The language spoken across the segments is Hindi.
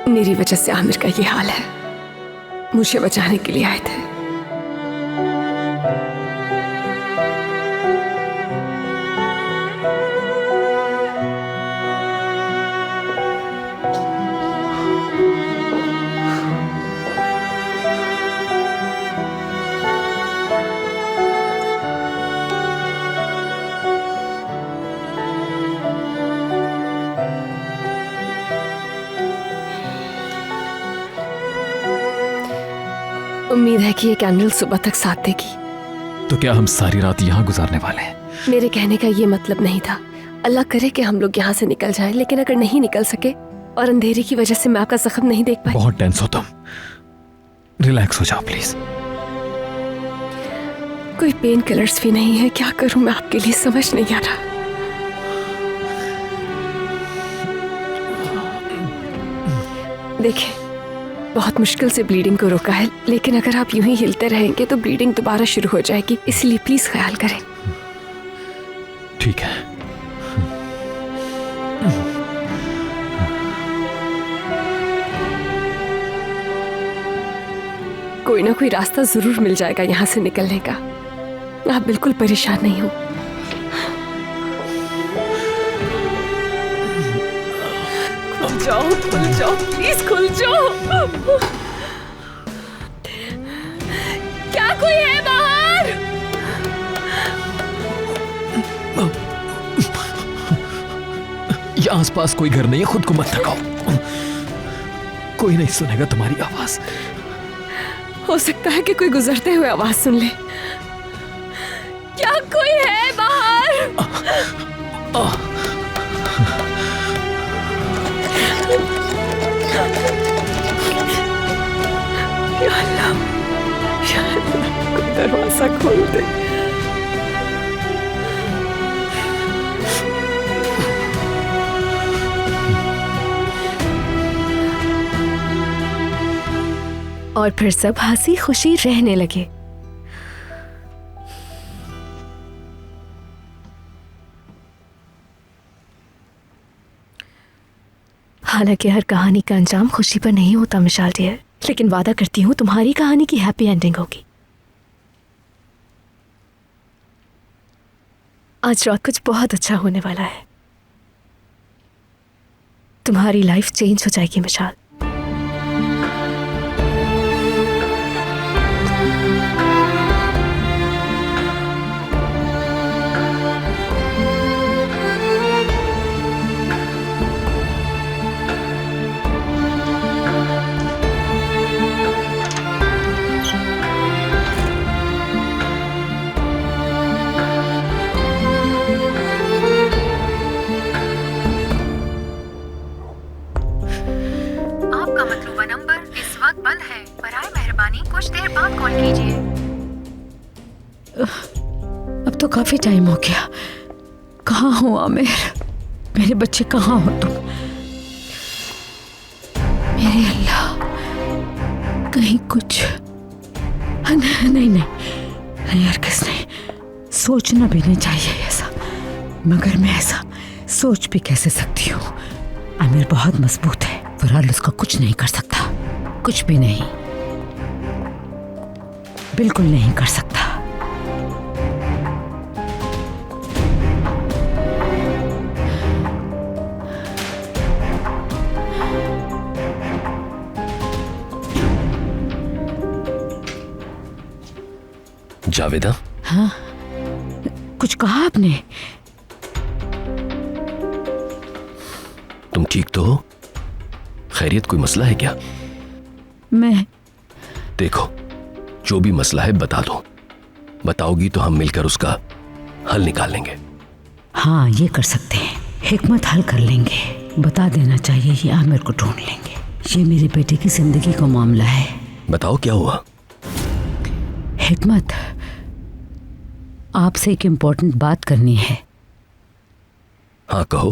मेरी वजह से आमिर का ये हाल है। मुझे बचाने के लिए आए थे। उम्मीद है कि ये कैंडल सुबह तक साथ देगी। तो क्या हम सारी रात यहाँ गुजारने वाले हैं? मेरे कहने का ये मतलब नहीं था। अल्लाह करे कि हम लोग यहाँ से निकल जाएं, लेकिन अगर नहीं निकल सके और अंधेरे की वजह से मैं आपका जख्म नहीं देख पाई। बहुत टेंस हो तुम, रिलैक्स हो जाओ प्लीज। कोई पेन किलर्स भी नहीं है, क्या करूं मैं आपके लिए समझ नहीं आ रहा। देखिए, बहुत मुश्किल से ब्लीडिंग को रोका है, लेकिन अगर आप यूं ही हिलते रहेंगे तो ब्लीडिंग दोबारा शुरू हो जाएगी, इसलिए प्लीज ख्याल करें। ठीक है। कोई ना कोई रास्ता जरूर मिल जाएगा यहाँ से निकलने का। आप बिल्कुल परेशान नहीं हो। खुल जाओ, प्लीज खुल जाओ। क्या कोई है बाहर? ये आसपास कोई घर नहीं है, खुद को मत थकाओ। कोई नहीं सुनेगा तुम्हारी आवाज। हो सकता है कि कोई गुजरते हुए आवाज सुन ले। क्या कोई है बाहर? या अल्लाह, कोई दरवाजा खोल दे। और फिर सब हंसी खुशी रहने लगे। हालांकि हर कहानी का अंजाम खुशी पर नहीं होता मिशाल डियर, लेकिन वादा करती हूँ तुम्हारी कहानी की हैप्पी एंडिंग होगी। आज रात कुछ बहुत अच्छा होने वाला है। तुम्हारी लाइफ चेंज हो जाएगी मिशाल। अब तो काफी टाइम हो गया। कहाँ हो आमिर? मेरे बच्चे कहाँ हो तुम? मेरे अल्लाह, कहीं कुछ नहीं नहीं नहीं यार, किसने सोचना भी नहीं चाहिए ऐसा, मगर मैं ऐसा सोच भी कैसे सकती हूँ? आमिर बहुत मजबूत है, फरहाल उसका कुछ नहीं कर सकता, कुछ भी नहीं, बिल्कुल नहीं कर सकता। जावेदा? हाँ, कुछ कहा आपने? तुम ठीक तो हो? खैरियत, कोई मसला है क्या? मैं देखो, जो भी मसला है बता दो, बताओगी तो हम मिलकर उसका हल निकाल लेंगे। हाँ, ये कर सकते हैं, हिकमत हल कर लेंगे। बता देना चाहिए, ये आमिर को ढूंढ लेंगे। ये मेरे बेटे की जिंदगी का मामला है। बताओ क्या हुआ? हिकमत, आपसे एक इम्पोर्टेंट बात करनी है। हाँ कहो।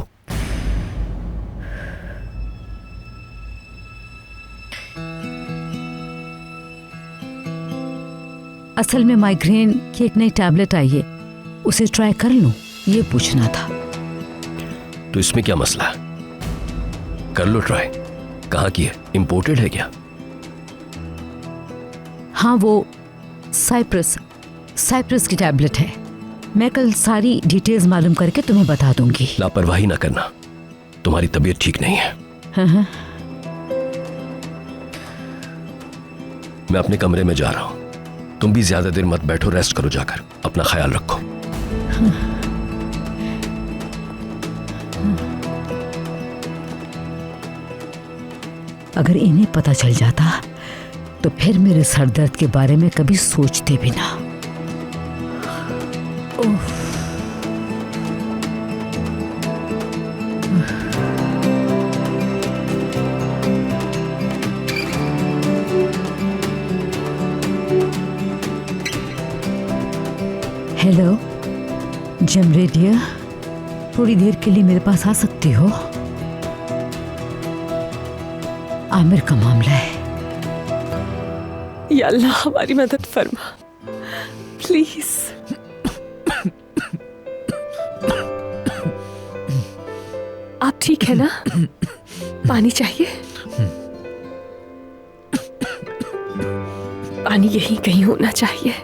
असल में माइग्रेन की एक नई टैबलेट आई है, उसे ट्राई कर लूं, ये पूछना था। तो इसमें क्या मसला है? कर लो ट्राई। कहाँ की है? इंपोर्टेड है क्या? हाँ, वो साइप्रस की टैबलेट है। मैं कल सारी डिटेल्स मालूम करके तुम्हें बता दूंगी। लापरवाही ना करना, तुम्हारी तबीयत ठीक नहीं है। हाँ। मैं अपने कमरे में जा रहा हूं, तुम भी ज्यादा देर मत बैठो, रेस्ट करो, जाकर अपना ख्याल रखो। अगर इन्हें पता चल जाता तो फिर मेरे सर दर्द के बारे में कभी सोचते भी ना। हेलो जमरे डियर, थोड़ी देर के लिए मेरे पास आ सकती हो? आमिर का मामला है। या अल्लाह, हमारी मदद फरमा प्लीज। आप ठीक है ना? पानी चाहिए? पानी यहीं कहीं होना चाहिए।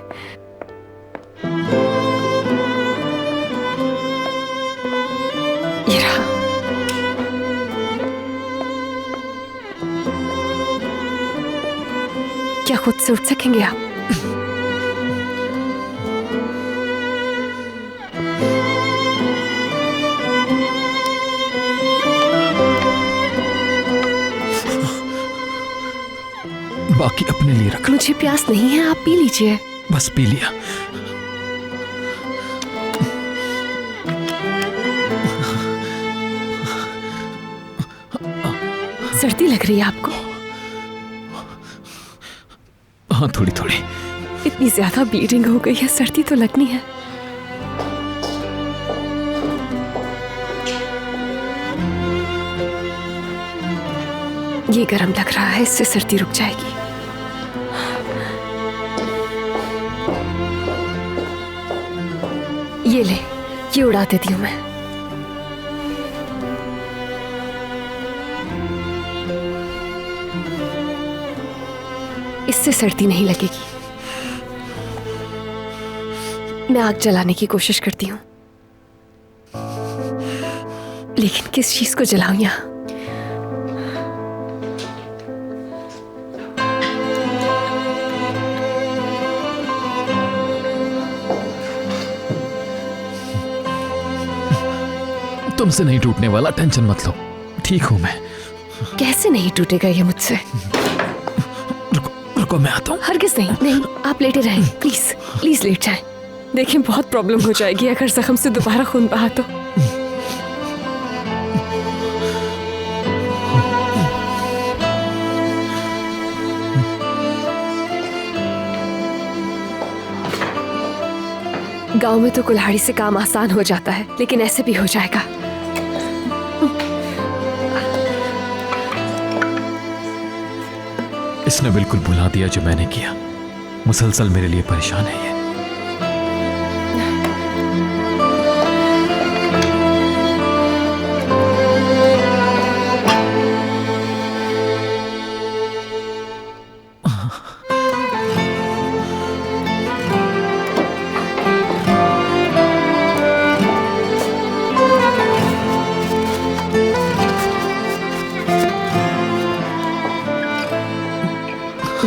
ये रहा। क्या खुद से उठ सकेंगे आप? बाकी अपने लिए रख। मुझे प्यास नहीं है, आप पी लीजिए। बस पी लिया। सर्दी लग रही है आपको? हाँ, थोड़ी थोड़ी। इतनी ज्यादा ब्लीडिंग हो गई है, सर्दी तो लगनी है। ये गर्म लग रहा है, इससे सर्दी रुक जाएगी। ये ले, ये उड़ा देती हूं मैं। इससे सर्दी नहीं लगेगी। मैं आग जलाने की कोशिश करती हूं, लेकिन किस चीज को जलाऊं यहां? तुमसे नहीं टूटने वाला, टेंशन मत लो, ठीक हूं मैं। कैसे नहीं टूटेगा ये मुझसे? रुको रुको, मैं आता हूं। हरगिज नहीं, नहीं, आप लेटे रहें, प्लीज प्लीज लेट जाएं। देखिए बहुत प्रॉब्लम हो जाएगी अगर जख्म से दोबारा खून बहा तो। गांव में तो कुल्हाड़ी से काम आसान हो जाता है, लेकिन ऐसे भी हो जाएगा। इसने बिल्कुल भुला दिया जो मैंने किया। मुसलसल मेरे लिए परेशान है ये।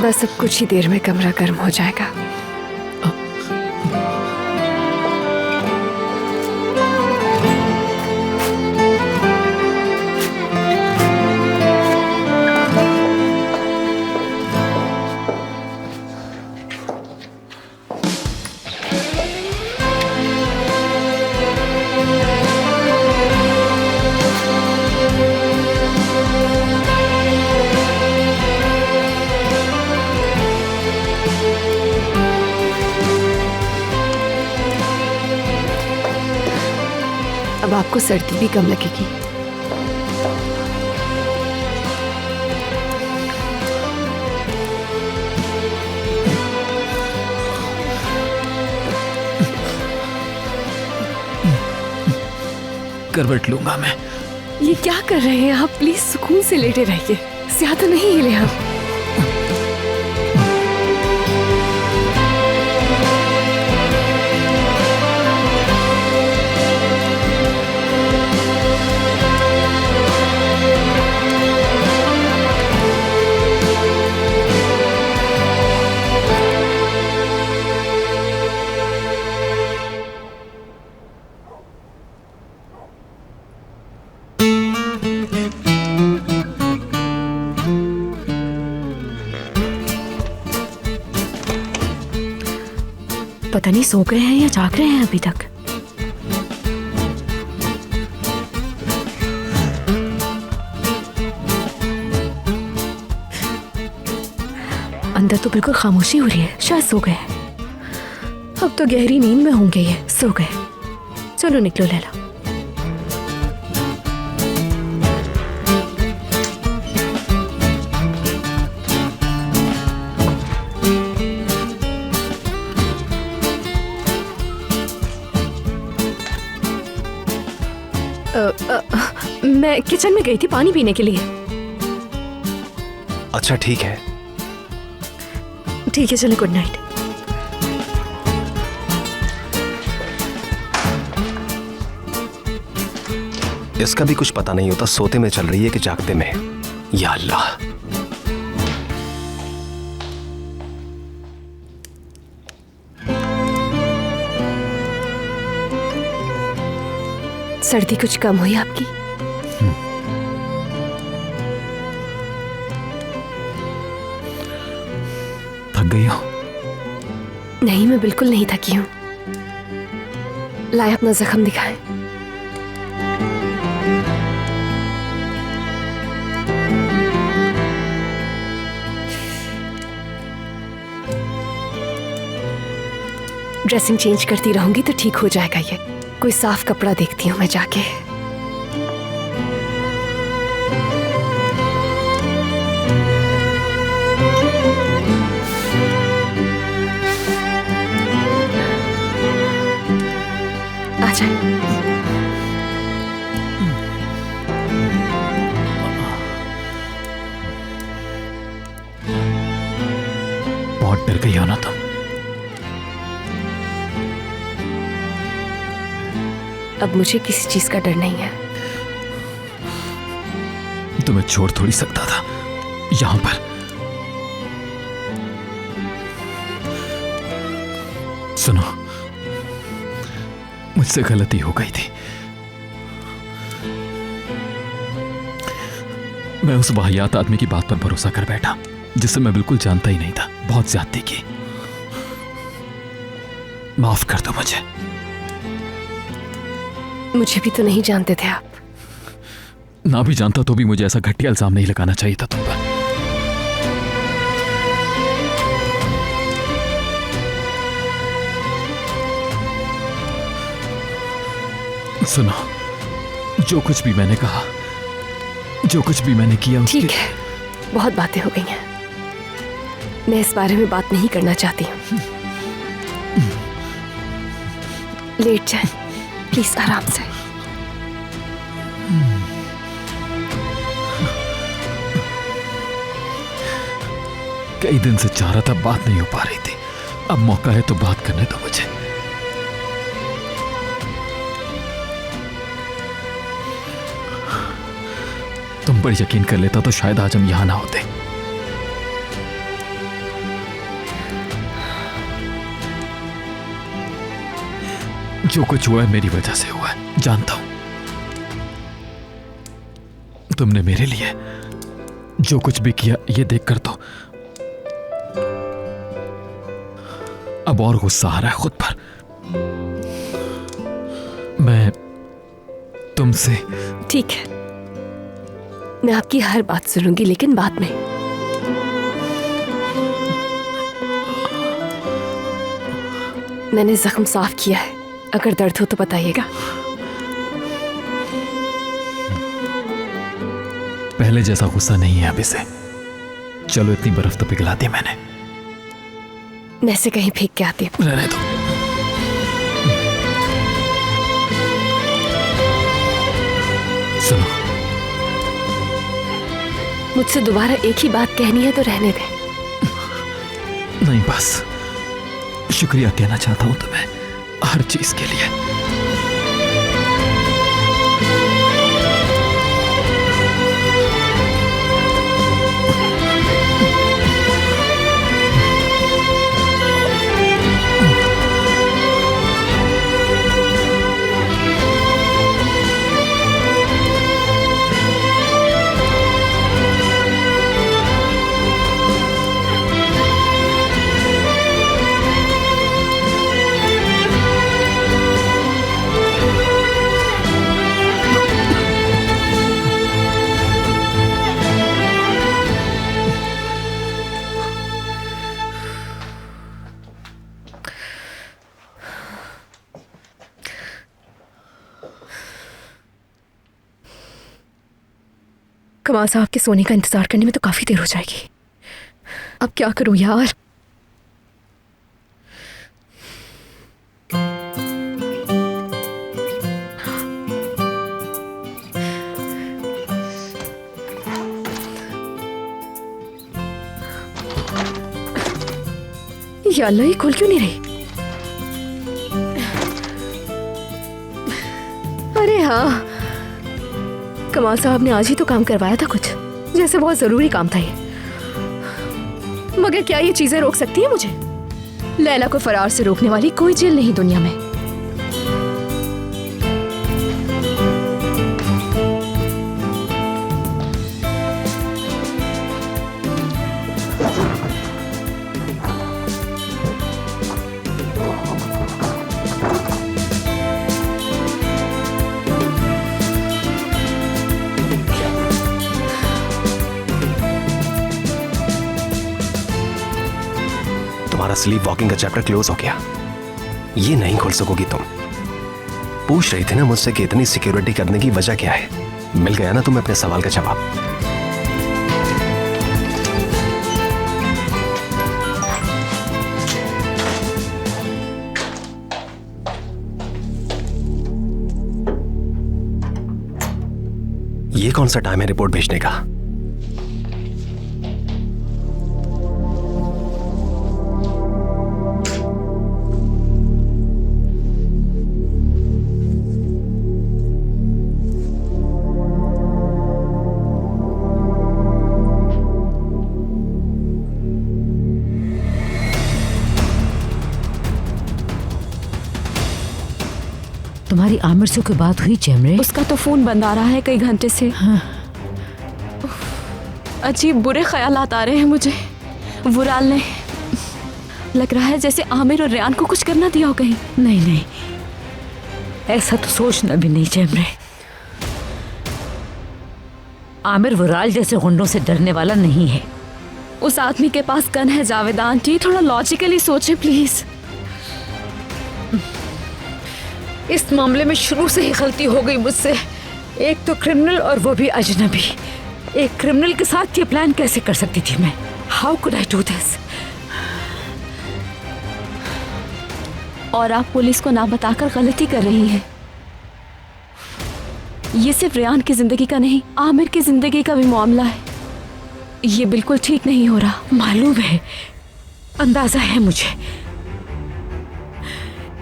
बस अब कुछ ही देर में कमरा गर्म हो जाएगा। अब आपको सर्दी भी कम लगेगी। करवट लूंगा मैं। ये क्या कर रहे हैं आप? प्लीज सुकून से लेटे रहिए, ज्यादा नहीं हिले हम। पता नहीं सो गए हैं या जाग रहे हैं अभी तक। अंदर तो बिल्कुल खामोशी हो रही है, शायद सो गए हैं। अब तो गहरी नींद में होंगे ये, सो गए। चलो निकलो लैला। मैं किचन में गई थी पानी पीने के लिए। अच्छा ठीक है। ठीक है चलो, गुड नाइट। इसका भी कुछ पता नहीं होता सोते में चल रही है कि जागते में। या अल्लाह। सर्दी कुछ कम हुई आपकी? थक गई हो? नहीं, मैं बिल्कुल नहीं थकी हूँ। लाए अपना जख्म दिखाएं। ड्रेसिंग चेंज करती रहूंगी तो ठीक हो जाएगा ये। कोई साफ कपड़ा देखती हूँ मैं जाके। आ जाए। बहुत डर गई हो ना तुम? अब मुझे किसी चीज का डर नहीं है। तुम्हें छोड़ थोड़ी सकता था यहां पर। सुनो, मुझसे गलती हो गई थी। मैं उस वाहियात आदमी की बात पर भरोसा कर बैठा जिसे मैं बिल्कुल जानता ही नहीं था। बहुत ज्यादती की। माफ कर दो मुझे। मुझे भी तो नहीं जानते थे आप। ना भी जानता तो भी मुझे ऐसा घटिया इल्जाम नहीं लगाना चाहिए था तुम पर। सुनो, जो कुछ भी मैंने कहा, जो कुछ भी मैंने किया उसके... ठीक है, बहुत बातें हो गई हैं। मैं इस बारे में बात नहीं करना चाहती हूँ। लेट जाए प्लीज, आराम से। कई दिन से चाह रहा था, बात नहीं हो पा रही थी। अब मौका है तो बात करने दो मुझे। तुम पर यकीन कर लेता तो शायद आज हम यहां ना होते। जो कुछ हुआ है मेरी वजह से हुआ है, जानता हूं। तुमने मेरे लिए जो कुछ भी किया, ये देखकर तो अब और गुस्सा आ रहा है खुद पर। मैं तुमसे... ठीक है, मैं आपकी हर बात सुनूंगी, लेकिन बाद में। मैंने जख्म साफ किया है, अगर दर्द हो तो बताइएगा। पहले जैसा गुस्सा नहीं है अभी से। चलो, इतनी बर्फ तो पिघला दी मैंने। मैं इसे कहीं फेंक के आती हूँ। रहने दो। सुनो, मुझसे दोबारा एक ही बात कहनी है तो रहने दे। नहीं, बस शुक्रिया कहना चाहता हूं तुम्हें हर चीज के लिए। कमाल साहब के सोने का इंतजार करने में तो काफी देर हो जाएगी। अब क्या करूं यार? या अल्लाह, ये खुल क्यों नहीं रही? अरे हाँ, कमाल साहब ने आज ही तो काम करवाया था कुछ, जैसे बहुत जरूरी काम था ये। मगर क्या ये चीजें रोक सकती हैं मुझे? लैला को फरार से रोकने वाली कोई जेल नहीं दुनिया में। तुम्हारा स्लीप वॉकिंग का चैप्टर क्लोज हो गया। ये नहीं खोल सकोगी तुम। पूछ रही थी ना मुझसे कि इतनी सिक्योरिटी करने की वजह क्या है। मिल गया ना तुम्हें अपने सवाल का जवाब। ये कौन सा टाइम है रिपोर्ट भेजने का? तुम्हारी आमिर से कोई बात हुई जमरे? उसका तो फोन बंद आ रहा है कई घंटे से। हाँ। अजीब बुरे ख्यालात आ रहे हैं मुझे। वुराल ने, लग रहा है जैसे आमिर और रेयान को कुछ करना दिया हो कहीं। नहीं नहीं, ऐसा तो सोचना भी नहीं जमरे। आमिर वुराल जैसे गुंडों से डरने वाला नहीं है। उस आदमी के पास गन है जावेदा आंटी, थोड़ा लॉजिकली सोचे प्लीज। इस मामले में शुरू से ही गलती हो गई मुझसे। एक तो क्रिमिनल और वो भी अजनबी। एक क्रिमिनल के साथ ये प्लान कैसे कर सकती थी मैं? How could I do this? और आप पुलिस को ना बताकर गलती कर रही हैं। ये सिर्फ रेयान की जिंदगी का नहीं, आमिर की जिंदगी का भी मामला है। ये बिल्कुल ठीक नहीं हो रहा। मालूम है, अंदाजा है मुझे।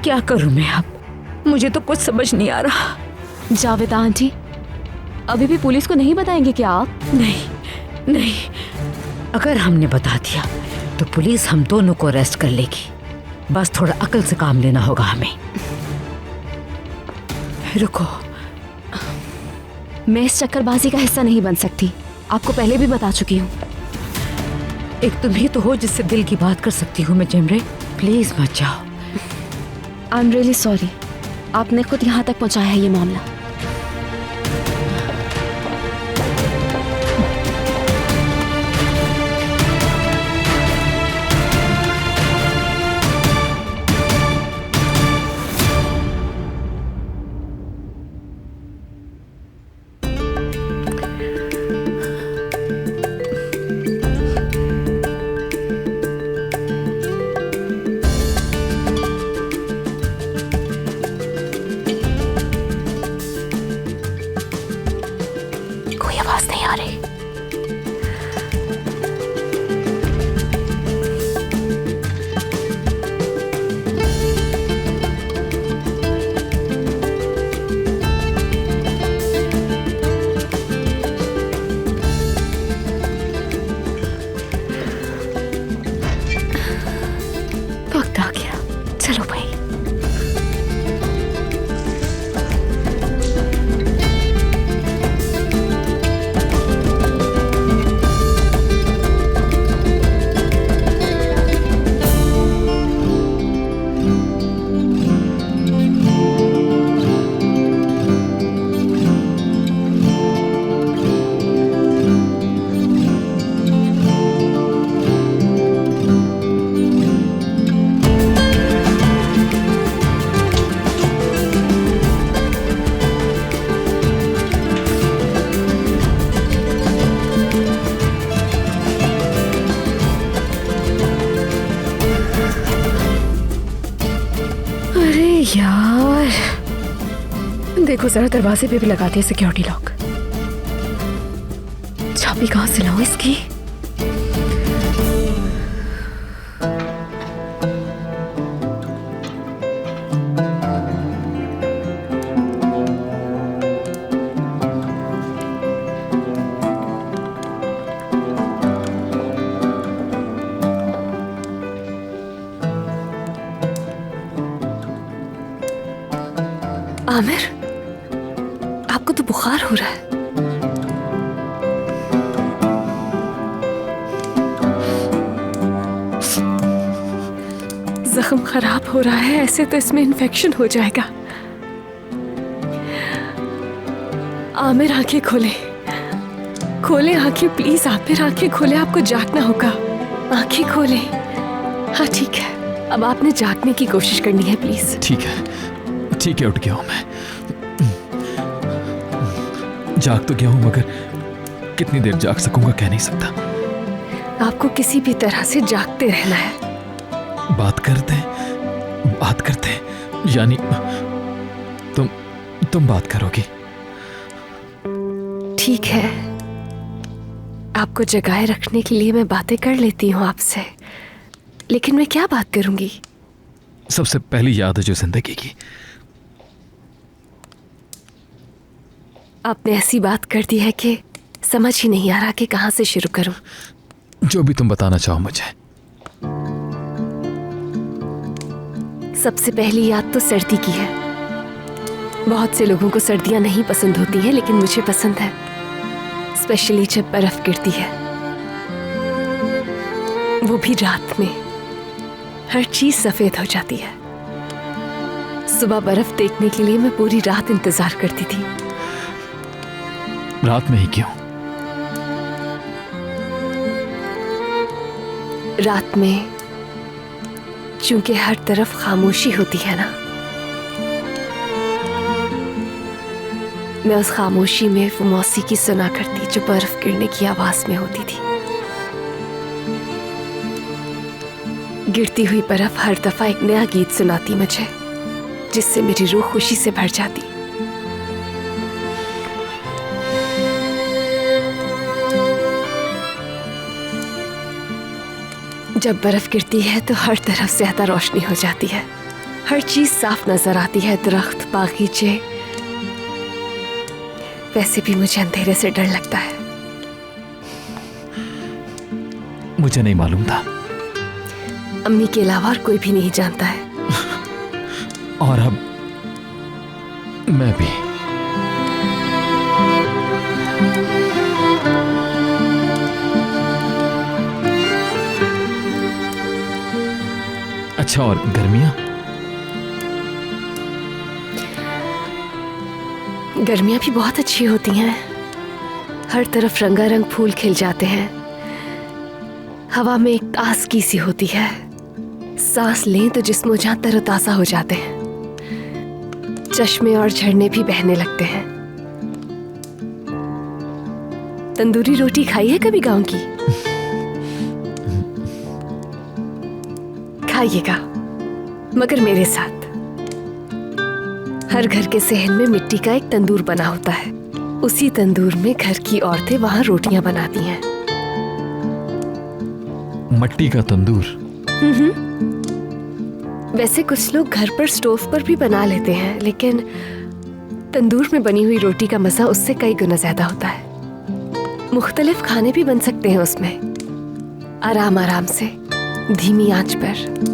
क्या करूं मैं अब? मुझे तो कुछ समझ नहीं आ रहा। जावेदा आंटी, अभी भी पुलिस को नहीं बताएंगे क्या आप? नहीं नहीं, अगर हमने बता दिया तो पुलिस हम दोनों को अरेस्ट कर लेगी। बस थोड़ा अकल से काम लेना होगा हमें। रुको, मैं इस चक्करबाजी का हिस्सा नहीं बन सकती। आपको पहले भी बता चुकी हूँ। एक तुम ही तो हो जिससे दिल की बात कर सकती हूँ मैं जेमरे। प्लीज मत जाओ। I am really sorry. आपने खुद यहाँ तक पहुँचाया है ये मामला। नहीं आ रही। वक्त आ गया, चलो भाई। यार देखो जरा, दरवाजे पे भी लगाते हैं सिक्योरिटी लॉक। चाबी कहां से लाऊं इसकी? आमिर, आपको तो बुखार हो रहा है। जख्म खराब हो रहा है, ऐसे तो इसमें इन्फेक्शन हो जाएगा। आमिर आंखें खोले, खोले आंखें प्लीज। आमिर आंखें खोले, आपको जागना होगा। आंखें खोले। हाँ ठीक है, अब आपने जागने की कोशिश करनी है प्लीज। ठीक है, ठीक है, उठ गया हूं मैं। जाग तो गया हूं, मगर कितनी देर जाग सकूंगा कह नहीं सकता। आपको किसी भी तरह से जागते रहना है। बात करते, यानी तुम बात करोगी? ठीक है, आपको जगाए रखने के लिए मैं बातें कर लेती हूँ आपसे, लेकिन मैं क्या बात करूंगी? सबसे पहली याद है जो जिंदगी की। आपने ऐसी बात कर दी है कि समझ ही नहीं आ रहा कि कहां से शुरू करूं। जो भी तुम बताना चाहो मुझे। सबसे पहली याद तो सर्दी की है। बहुत से लोगों को सर्दियां नहीं पसंद होती हैं, लेकिन मुझे पसंद है, स्पेशली जब बर्फ गिरती है, वो भी रात में। हर चीज सफेद हो जाती है। सुबह बर्फ देखने के लिए मैं पूरी रात इंतजार करती थी। रात में ही क्यों? रात में क्योंकि हर तरफ खामोशी होती है ना। मैं उस खामोशी में वो मौसीकी सुना करती जो बर्फ गिरने की आवाज में होती थी। गिरती हुई बर्फ हर दफा एक नया गीत सुनाती मुझे, जिससे मेरी रूह खुशी से भर जाती। जब बर्फ गिरती है तो हर तरफ ज्यादा रोशनी हो जाती है, हर चीज साफ नजर आती है, दरख्त, बागीचे। वैसे भी मुझे अंधेरे से डर लगता है। मुझे नहीं मालूम था। अम्मी के अलावा और कोई भी नहीं जानता है। और अब मैं भी। अच्छा, और गर्मियां? गर्मियां भी बहुत अच्छी होती हैं। हर तरफ रंगारंग फूल खिल जाते हैं, हवा में एक ताजगी सी होती है। सांस लें तो जिस्म जहां तरोताजा हो जाते हैं, चश्मे और झरने भी बहने लगते हैं। तंदूरी रोटी खाई है कभी गांव की? खाइएगा, मगर मेरे साथ। हर घर के सहन में मिट्टी का एक तंदूर बना होता है। उसी तंदूर में घर की औरतें वहां रोटियां बनाती हैं। मट्टी का तंदूर? वैसे कुछ लोग घर पर स्टोव पर भी बना लेते हैं, लेकिन तंदूर में बनी हुई रोटी का मजा उससे कई गुना ज्यादा होता है। मुख्तलिफ खाने भी बन सकते हैं उसमें, आराम आराम से, धीमी आंच पर।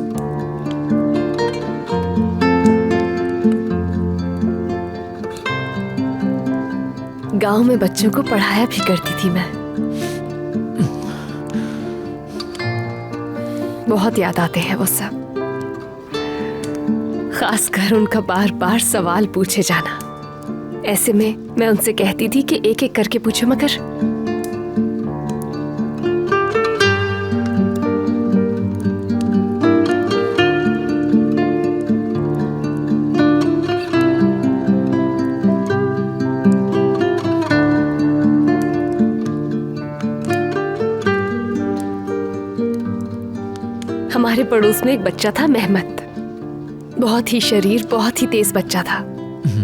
गांव में बच्चों को पढ़ाया भी करती थी मैं। बहुत याद आते हैं वो सब, खासकर उनका बार बार सवाल पूछे जाना। ऐसे में मैं उनसे कहती थी कि एक एक करके पूछो, मगर हमारे पड़ोस में एक बच्चा था, मेहमत। बहुत ही शरीर, बहुत ही तेज बच्चा था।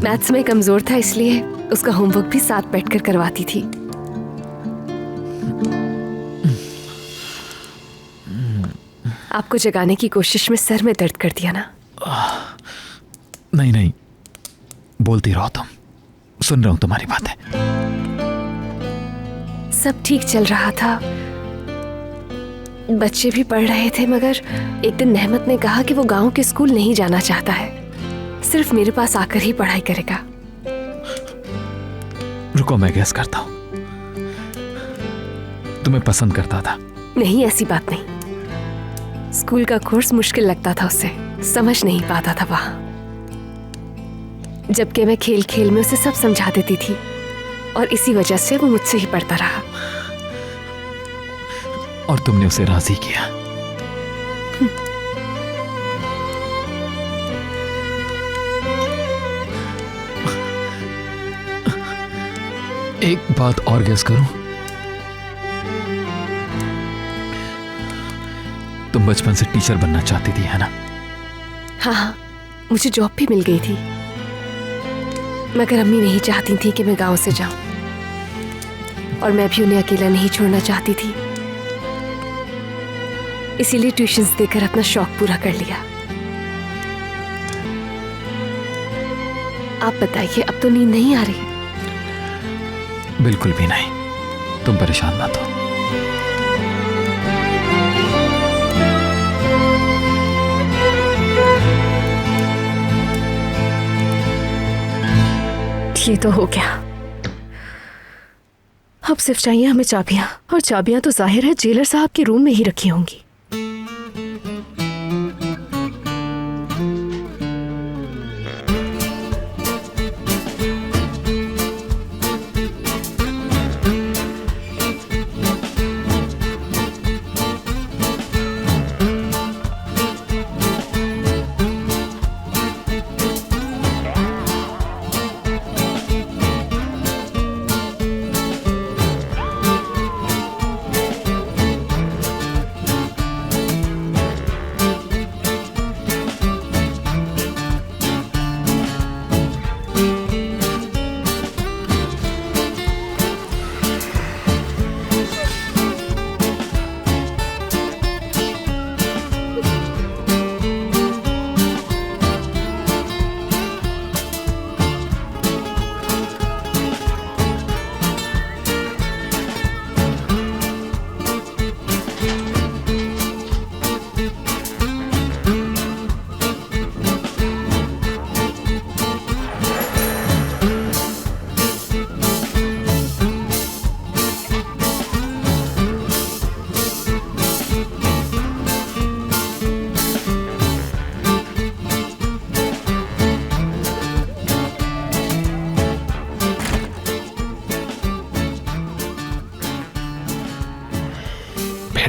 मैथ्स में कमजोर था, इसलिए उसका होमवर्क भी साथ बैठकर करवाती थी। आपको जगाने की कोशिश में सर में दर्द कर दिया ना? नहीं नहीं, बोलती रहो तुम, सुन रहा हूं तुम्हारी बातें। सब ठीक चल रहा था, बच्चे भी पढ़ रहे थे, मगर एक दिन मेहमत ने कहा कि वो गांव के स्कूल नहीं जाना चाहता है, सिर्फ मेरे पास आकर ही पढ़ाई करेगा। रुको, मैं गेस करता हूं। तुम्हें पसंद करता था? नहीं, ऐसी बात नहीं। स्कूल का कोर्स मुश्किल लगता था उसे, समझ नहीं पाता था वहां। जबकि मैं खेल खेल में उसे सब समझा देती थी, और इसी वजह से वो मुझसे ही पढ़ता रहा। और तुमने उसे राजी किया? एक बात और गेस करूं, तुम बचपन से टीचर बनना चाहती थी, है ना? हाँ, मुझे जॉब भी मिल गई थी, मगर अम्मी नहीं चाहती थी कि मैं गांव से जाऊं, और मैं भी उन्हें अकेला नहीं छोड़ना चाहती थी। इसीलिए ट्यूशंस देकर अपना शौक पूरा कर लिया। आप बताइए, अब तो नींद नहीं आ रही? बिल्कुल भी नहीं, तुम परेशान मत हो। ये तो हो गया। अब सिर्फ चाहिए हमें चाबियां, और चाबियां तो जाहिर है जेलर साहब के रूम में ही रखी होंगी।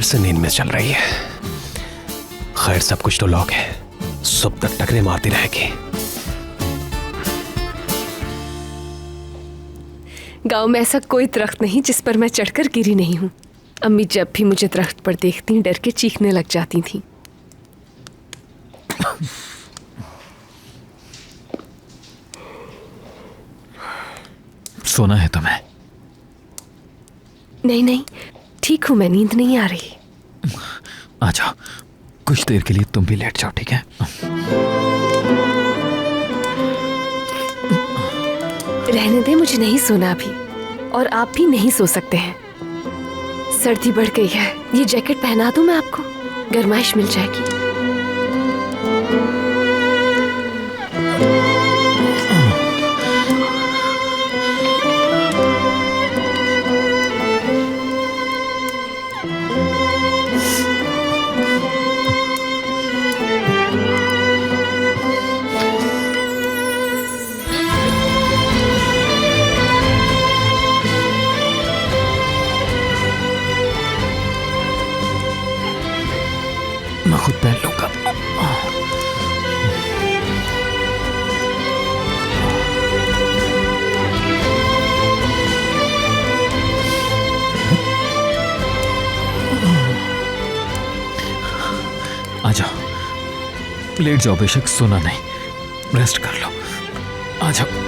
से नींद में चल रही है। खैर सब कुछ तो लॉक है, सुबह तक टकरे मारती रहेगी। गांव में ऐसा कोई दरख्त नहीं जिस पर मैं चढ़कर गिरी नहीं हूँ। अम्मी जब भी मुझे दरख्त पर देखती डर के चीखने लग जाती थी। सोना है तुम्हें? नहीं नहीं, ठीक हूँ मैं, नींद नहीं आ रही। आ जाओ, कुछ देर के लिए तुम भी लेट जाओ, ठीक है? रहने दे, मुझे नहीं सोना अभी, और आप भी नहीं सो सकते हैं। सर्दी बढ़ गई है, ये जैकेट पहना दूं मैं आपको, गर्माइश मिल जाएगी। मैं खुद पहन लूंगा। आ जाओ, लेट जाओ, बेशक सोना नहीं, रेस्ट कर लो। आ जाओ।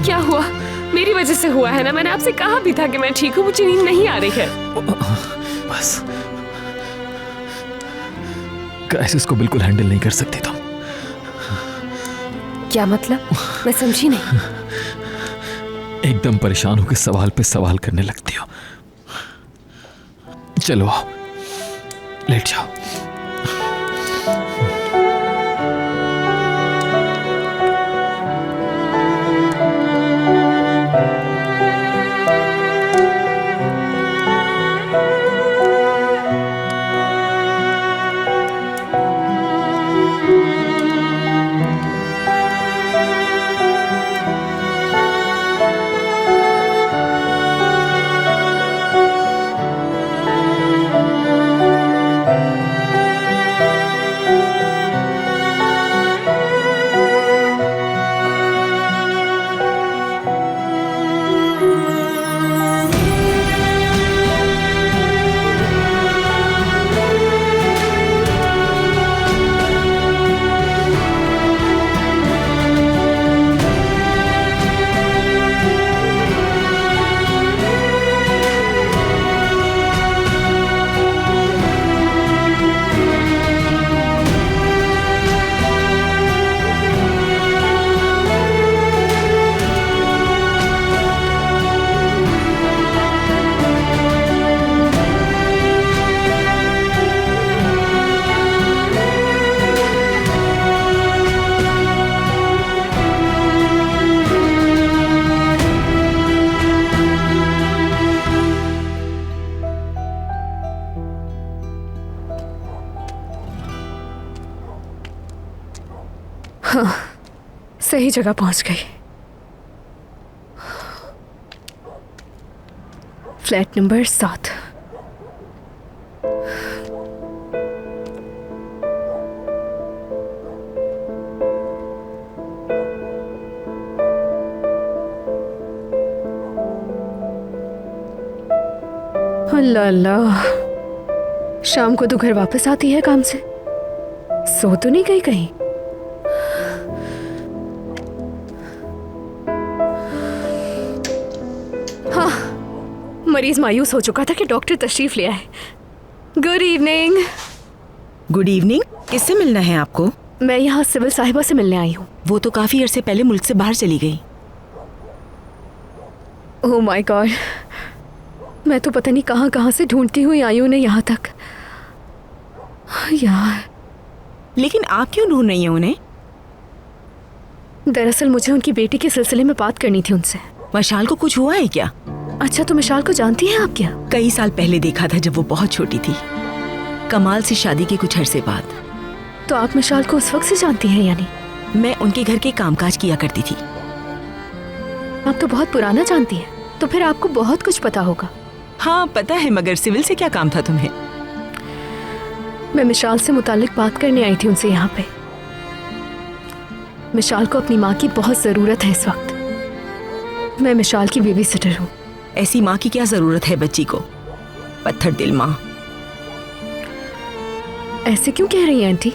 क्या हुआ? मेरी वजह से हुआ है ना, मैंने आपसे कहा भी था कि मैं ठीक हूँ, मुझे नींद नहीं आ रही है। बस, क्राइसिस को बिल्कुल हैंडल नहीं कर सकती तुम। क्या मतलब? मैं समझी नहीं। एकदम परेशान होकर सवाल पे सवाल करने लगती हो। चलो आओ, लेट जाओ। हाँ, सही जगह पहुंच गई। Flat number 7। अल्लाह अल्लाह, शाम को तो घर वापस आती है काम से, सो तो नहीं गई कहीं? हाँ, मरीज मायूस हो चुका था कि डॉक्टर तशरीफ ले आए। Good evening. Good evening. किससे मिलना है आपको? मैं यहाँ सिविल साहिबा से मिलने आई हूँ। वो तो काफी अरसे पहले मुल्क से बाहर चली गई। ओह माय गॉड, मैं तो पता नहीं कहाँ कहाँ से ढूंढती हुई आई हूँ उन्हें यहाँ तक। यार, लेकिन आप क्यों ढूंढ रही हैं उन्हें? दरअसल मुझे उनकी बेटी के सिलसिले में बात करनी थी उनसे। मशाल को कुछ हुआ है क्या? अच्छा, तो मिशाल को जानती हैं आप क्या? कई साल पहले देखा था जब वो बहुत छोटी थी, कमाल से शादी के कुछ अरसे बाद। तो आप मिशाल को उस वक्त से जानती हैं यानी? मैं उनके घर के कामकाज किया करती थी। आप तो बहुत पुराना जानती हैं, तो फिर आपको बहुत कुछ पता होगा। हाँ पता है, मगर सिविल से क्या काम था तुम्हें? मैं मिशाल से मुतालिक बात करने आई थी उनसे यहाँ पे। मिशाल को अपनी माँ की बहुत ज़रूरत है इस वक्त। मैं मिशाल की बेबी सिटर हूँ। ऐसी माँ की क्या जरूरत है बच्ची को? पत्थर दिल माँ। ऐसे क्यों कह रही हैं आंटी?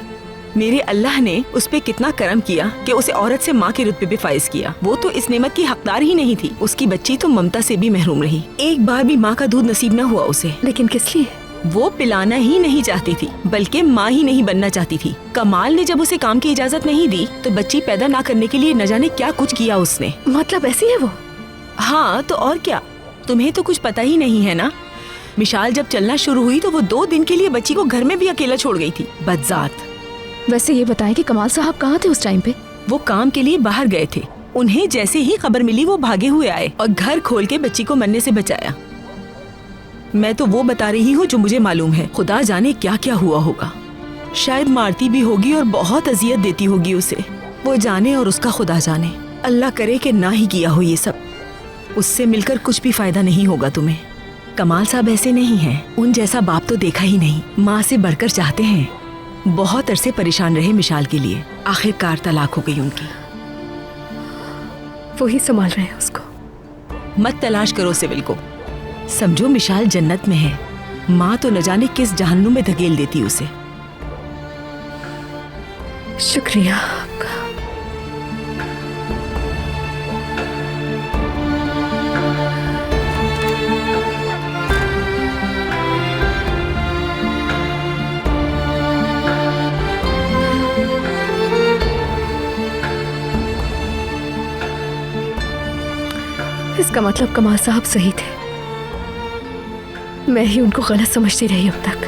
मेरे अल्लाह ने उस पे कितना करम किया कि उसे औरत से माँ के रुतबे पे फाइज किया। वो तो इस नेमत की हकदार ही नहीं थी। उसकी बच्ची तो ममता से भी महरूम रही। एक बार भी माँ का दूध नसीब न हुआ उसे। लेकिन किस लिए? वो पिलाना ही नहीं चाहती थी, बल्कि माँ ही नहीं बनना चाहती थी। कमाल ने जब उसे काम की इजाजत नहीं दी तो बच्ची पैदा ना करने के लिए न जाने क्या कुछ किया उसने। मतलब ऐसी है वो? हाँ तो और क्या, तुम्हें तो कुछ पता ही नहीं है ना। मिशाल जब चलना शुरू हुई तो वो 2 दिन के लिए बच्ची को घर में भी अकेला छोड़ गई थी। बदजात। वैसे ये बताएं कि कमाल साहब कहाँ थे उस टाइम पे? वो काम के लिए बाहर गए थे। उन्हें जैसे ही खबर मिली वो भागे हुए आए और घर खोल के बच्ची को मरने से बचाया। मैं तो वो बता रही हूँ जो मुझे मालूम है। खुदा जाने क्या क्या हुआ होगा। शायद मारती भी होगी और बहुत अजियत देती होगी उसे। वो जाने और उसका खुदा जाने। अल्लाह करे कि ना ही किया हो ये सब। उससे मिलकर कुछ भी फायदा नहीं होगा तुम्हें। कमाल साहब ऐसे नहीं हैं। उन जैसा बाप तो देखा ही नहीं। माँ से बढ़कर चाहते हैं। बहुत अरसे परेशान रहे मिशाल के लिए। आखिरकार तलाक हो गई उनकी। वो ही संभाल रहे हैं उसको। मत तलाश करो सिविल को। समझो मिशाल जन्नत में है। माँ तो न जाने किस जहन्नुम में धकेल देती उसे। शुक्रिया आपका। इसका मतलब कमाल साहब सही थे। मैं ही उनको गलत समझती रही अब तक।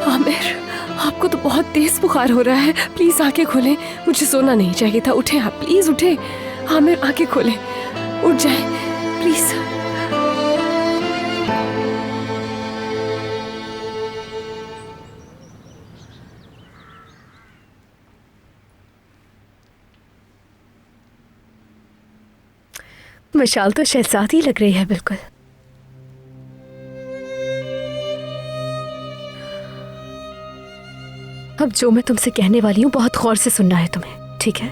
आमिर, आपको तो बहुत तेज बुखार हो रहा है। प्लीज आंखें खोलें। मुझे सोना नहीं चाहिए था। उठे आप, प्लीज उठे। आमिर आंखें खोलें, उठ जाए प्लीज। मिशाल तो शहजादी लग रही है बिल्कुल। अब जो मैं तुमसे कहने वाली हूँ बहुत गौर से सुनना है तुम्हें, ठीक है?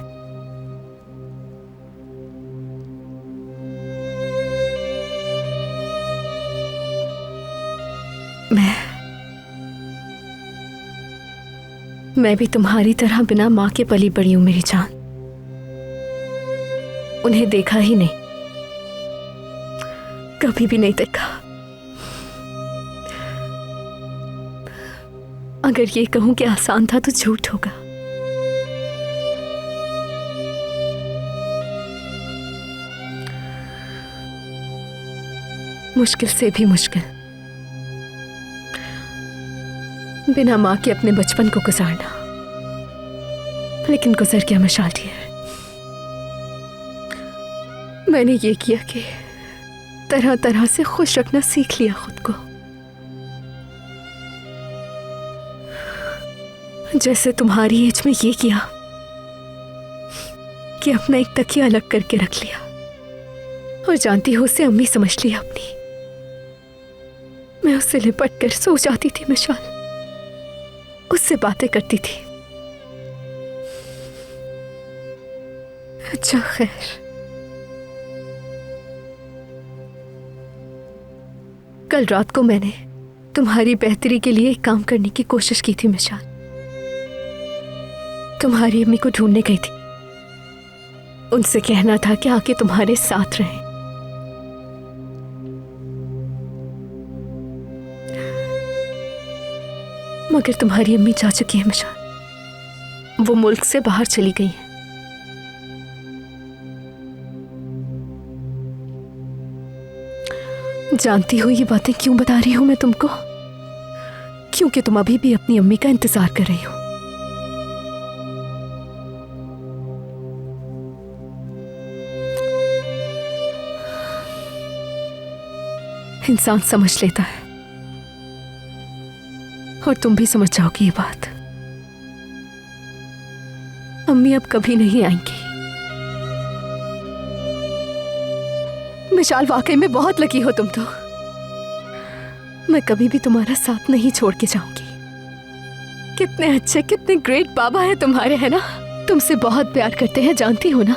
मैं भी तुम्हारी तरह बिना माँ के पली बड़ी हूँ मेरी जान। उन्हें देखा ही नहीं, कभी भी नहीं देखा। अगर ये कहूं कि आसान था तो झूठ होगा। मुश्किल से भी मुश्किल बिना मां के अपने बचपन को गुजारना। लेकिन गुजर गया मिसाल डियर। मैंने ये किया कि तरह तरह से खुश रखना सीख लिया खुद को। जैसे तुम्हारी एज में ये किया कि अपना एक तकिया अलग करके रख लिया और जानती हो उसे अम्मी समझ लिया अपनी। मैं उससे लिपट कर सो जाती थी मिसाल, उससे बातें करती थी। अच्छा खैर, कल रात को मैंने तुम्हारी बेहतरी के लिए एक काम करने की कोशिश की थी मिसाल। तुम्हारी अम्मी को ढूंढने गई थी, उनसे कहना था कि आके तुम्हारे साथ रहें। मगर तुम्हारी अम्मी जा चुकी है मिसाल, वो मुल्क से बाहर चली गई है। जानती हो ये बातें क्यों बता रही हूं मैं तुमको? क्योंकि तुम अभी भी अपनी अम्मी का इंतजार कर रही हो। इंसान समझ लेता है और तुम भी समझ जाओगी ये बात। अम्मी अब कभी नहीं आएंगी। मिसाल वाकई में बहुत लकी हो तुम तो। मैं कभी भी तुम्हारा साथ नहीं छोड़ के जाऊंगी। कितने अच्छे, कितने ग्रेट बाबा है तुम्हारे, है ना? तुमसे बहुत प्यार करते हैं, जानती हो ना?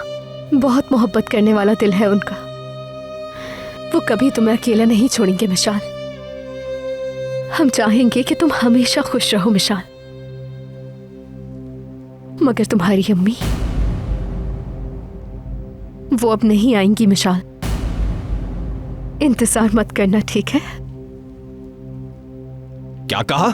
बहुत मोहब्बत करने वाला दिल है उनका। वो कभी तुम्हें अकेला नहीं छोड़ेंगे मिसाल। हम चाहेंगे कि तुम हमेशा खुश रहो मिसाल। मगर तुम्हारी अम्मी, वो अब नहीं आएंगी मिसाल। इंतजार मत करना, ठीक है? क्या कहा?